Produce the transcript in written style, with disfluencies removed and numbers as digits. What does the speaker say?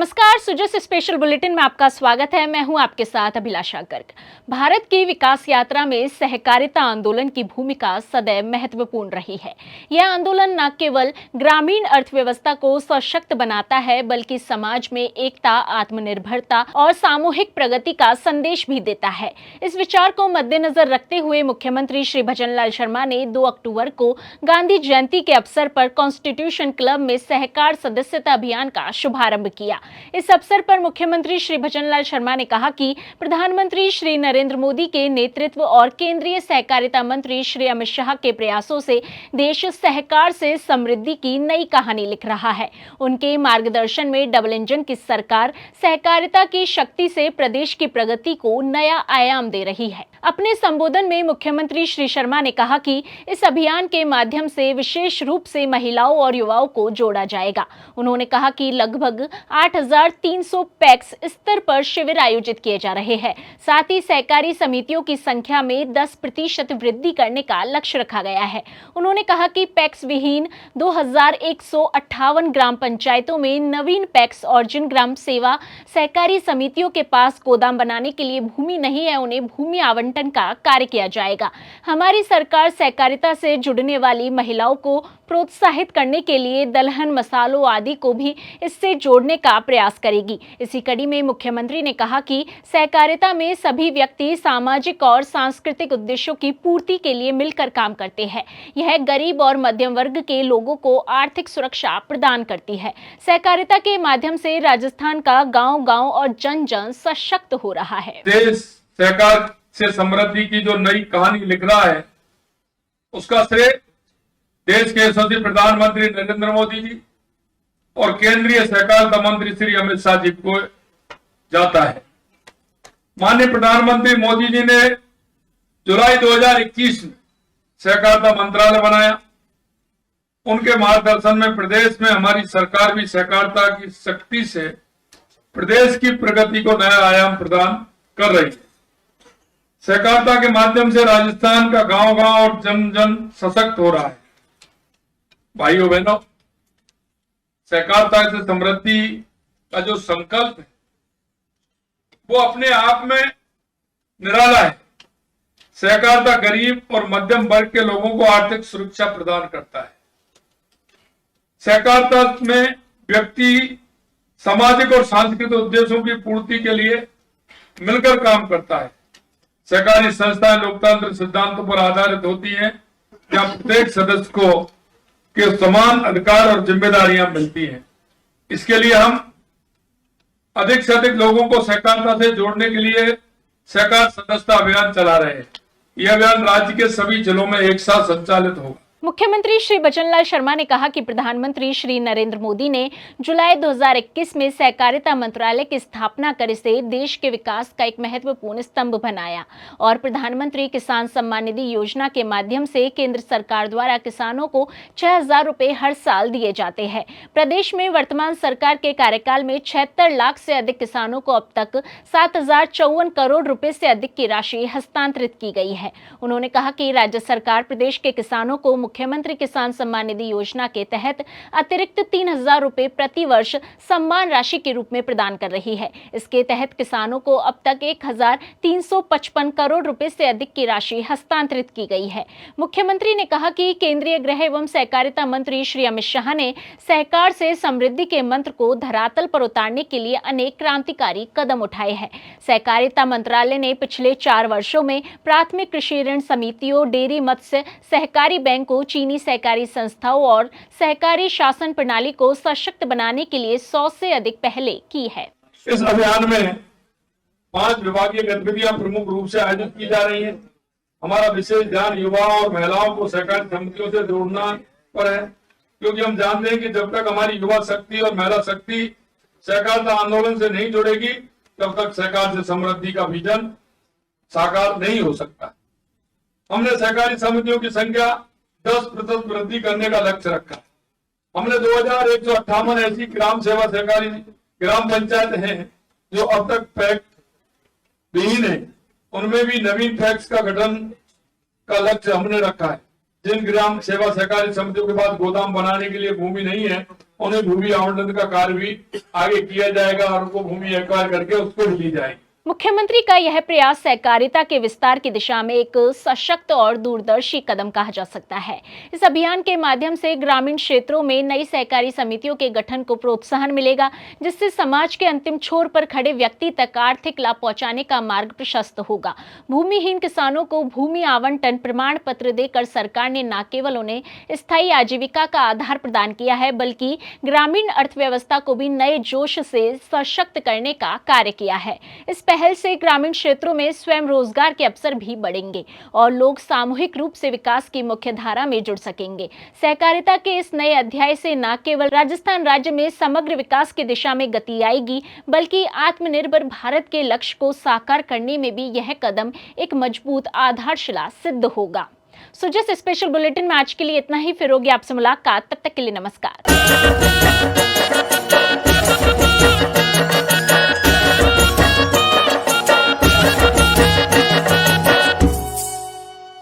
नमस्कार, Sujas special bulletin में आपका स्वागत है। मैं हूं आपके साथ अभिलाषा गर्ग। भारत की विकास यात्रा में सहकारिता आंदोलन की भूमिका सदैव महत्वपूर्ण रही है। यह आंदोलन न केवल ग्रामीण अर्थव्यवस्था को सशक्त बनाता है, बल्कि समाज में एकता, आत्मनिर्भरता और सामूहिक प्रगति का संदेश भी देता है। इस विचार को मद्देनजर रखते हुए मुख्यमंत्री श्री भजनलाल शर्मा ने 2 अक्टूबर को गांधी जयंती के अवसर पर कॉन्स्टिट्यूशन क्लब में सहकार सदस्यता अभियान का शुभारंभ किया। इस अवसर पर मुख्यमंत्री श्री भजनलाल शर्मा ने कहा कि प्रधानमंत्री श्री नरेंद्र मोदी के नेतृत्व और केंद्रीय सहकारिता मंत्री श्री अमित शाह के प्रयासों से देश सहकार से समृद्धि की नई कहानी लिख रहा है। उनके मार्गदर्शन में डबल इंजन की सरकार सहकारिता की शक्ति से प्रदेश की प्रगति को नया आयाम दे रही है। अपने संबोधन में मुख्यमंत्री श्री शर्मा ने कहा कि इस अभियान के माध्यम से विशेष रूप से महिलाओं और युवाओं को जोड़ा जाएगा। उन्होंने कहा कि लगभग 8,300 पैक्स स्तर पर शिविर आयोजित किए जा रहे हैं। साथ ही सहकारी समितियों की संख्या में 10% वृद्धि करने का लक्ष्य रखा गया है। उन्होंने कहा कि पैक्स विहीन 2,158 ग्राम पंचायतों में नवीन पैक्स और जिन ग्राम सेवा सहकारी समितियों के पास गोदाम बनाने के लिए भूमि नहीं है, उन्हें भूमि आवंटन का कार्य किया जाएगा। हमारी सरकार सहकारिता से जुड़ने वाली महिलाओं को प्रोत्साहित करने के लिए दलहन, मसालों आदि को भी इससे जोड़ने का प्रयास करेगी। इसी कड़ी में मुख्यमंत्री ने कहा कि सहकारिता में सभी व्यक्ति सामाजिक और सांस्कृतिक उद्देश्यों की पूर्ति के लिए मिलकर काम करते हैं। यह गरीब और मध्यम वर्ग के लोगों को आर्थिक सुरक्षा प्रदान करती है। सहकारिता के माध्यम से राजस्थान का गांव-गांव और जन-जन सशक्त हो रहा है। देश सहकार से समृद्धि की जो नई कहानी लिख रहा है, उसका श्रेय देश के यशस्वी प्रधानमंत्री नरेंद्र मोदी जी और केंद्रीय सहकारिता मंत्री श्री अमित शाह जी को जाता है। माननीय प्रधानमंत्री मोदी जी ने जुलाई 2021 में सहकारिता मंत्रालय बनाया। उनके मार्गदर्शन में प्रदेश में हमारी सरकार भी सहकारिता की शक्ति से प्रदेश की प्रगति को नया आयाम प्रदान कर रही है। सहकारिता के माध्यम से राजस्थान का गांव-गांव और जन-जन सशक्त हो रहा है। भाइयों बहनों, सहकारिता से समृद्धि का जो संकल्प है वो अपने आप में निराला है। सहकारिता गरीब और मध्यम वर्ग के लोगों को आर्थिक सुरक्षा प्रदान करता है। सहकारिता में व्यक्ति सामाजिक और सांस्कृतिक उद्देश्यों की पूर्ति के लिए मिलकर काम करता है। सहकारी संस्थाएं लोकतंत्र सिद्धांतों पर आधारित होती हैं, जहां प्रत्येक सदस्य को के समान अधिकार और जिम्मेदारियां मिलती हैं। इसके लिए हम अधिक से अधिक लोगों को सहकारिता से जोड़ने के लिए सहकार सदस्यता अभियान चला रहे हैं। यह अभियान राज्य के सभी जिलों में एक साथ संचालित होगा। मुख्यमंत्री श्री भजनलाल शर्मा ने कहा कि प्रधानमंत्री श्री नरेंद्र मोदी ने जुलाई 2021 में सहकारिता मंत्रालय की स्थापना कर इसे देश के विकास का एक महत्वपूर्ण स्तंभ बनाया और प्रधानमंत्री किसान सम्मान निधि योजना के माध्यम से केंद्र सरकार द्वारा किसानों को 6,000 रुपए हर साल दिए जाते हैं। प्रदेश में वर्तमान सरकार के कार्यकाल में 76 लाख से अधिक किसानों को अब तक 7,054 करोड़ रुपए से अधिक की राशि हस्तांतरित की गई है। उन्होंने कहा कि राज्य सरकार प्रदेश के किसानों को मुख्यमंत्री किसान सम्मान निधि योजना के तहत अतिरिक्त 3,000 रुपए प्रति वर्ष सम्मान राशि के रूप में प्रदान कर रही है। इसके तहत किसानों को अब तक 1,355 करोड़ रुपए से अधिक की राशि हस्तांतरित की गई है। मुख्यमंत्री ने कहा कि केंद्रीय गृह एवं सहकारिता मंत्री श्री अमित शाह ने सहकार से समृद्धि के मंत्र को धरातल पर उतारने के लिए अनेक क्रांतिकारी कदम उठाए हैं। सहकारिता मंत्रालय ने पिछले 4 वर्षों में प्राथमिक कृषि ऋण समितियों, डेयरी, मत्स्य सहकारी बैंकों, चीनी सहकारी संस्थाओं और सहकारी शासन प्रणाली को सशक्त बनाने के लिए 100 से अधिक पहले की है। इस अभियान में 5 विभागीय गतिविधियां प्रमुख रूप से आयोजित की जा रही हैं। हमारा विशेष ध्यान युवाओं और महिलाओं को सहकारी समितियों से जोड़ना पर है, क्योंकि हम जानते हैं कि जब तक हमारी युवा शक्ति और महिला शक्ति सहकारिता आंदोलन से नहीं जुड़ेगी, तब तक सहकार से समृद्धि का विजन साकार नहीं हो सकता। हमने सहकारी समितियों की संख्या 10% वृद्धि करने का लक्ष्य रखा। हमने 2,158 ऐसी ग्राम सेवा सहकारी ग्राम पंचायत हैं जो अब तक पैक्स विहीन है, उनमें भी नवीन पैक्स का गठन का लक्ष्य हमने रखा है। जिन ग्राम सेवा सहकारी समितियों के पास गोदाम बनाने के लिए भूमि नहीं है, उन्हें भूमि आवंटन का कार्य भी आगे किया जाएगा और उनको भूमि एक्वायर करके उसको दी जाएगी। मुख्यमंत्री का यह प्रयास सहकारिता के विस्तार की दिशा में एक सशक्त और दूरदर्शी कदम कहा जा सकता है। इस अभियान के माध्यम से ग्रामीण क्षेत्रों में नई सहकारी समितियों के गठन को प्रोत्साहन मिलेगा, जिससे समाज के अंतिम छोर पर खड़े व्यक्ति तक आर्थिक लाभ पहुंचाने का मार्ग प्रशस्त होगा। भूमिहीन किसानों को भूमि आवंटन प्रमाण पत्र देकर सरकार ने न केवल उन्हें स्थायी आजीविका का आधार प्रदान किया है, बल्कि ग्रामीण अर्थव्यवस्था को भी नए जोश से सशक्त करने का कार्य किया है। इस पहल से ग्रामीण क्षेत्रों में स्वयं रोजगार के अवसर भी बढ़ेंगे और लोग सामूहिक रूप से विकास की मुख्य धारा में जुड़ सकेंगे। सहकारिता के इस नए अध्याय से न केवल राजस्थान राज्य में समग्र विकास की दिशा में गति आएगी, बल्कि आत्मनिर्भर भारत के लक्ष्य को साकार करने में भी यह कदम एक मजबूत आधारशिला सिद्ध होगा। जस्ट स्पेशल बुलेटिन में आज के लिए इतना ही। फिर होगी आपसे मुलाकात, तब तक के लिए नमस्कार।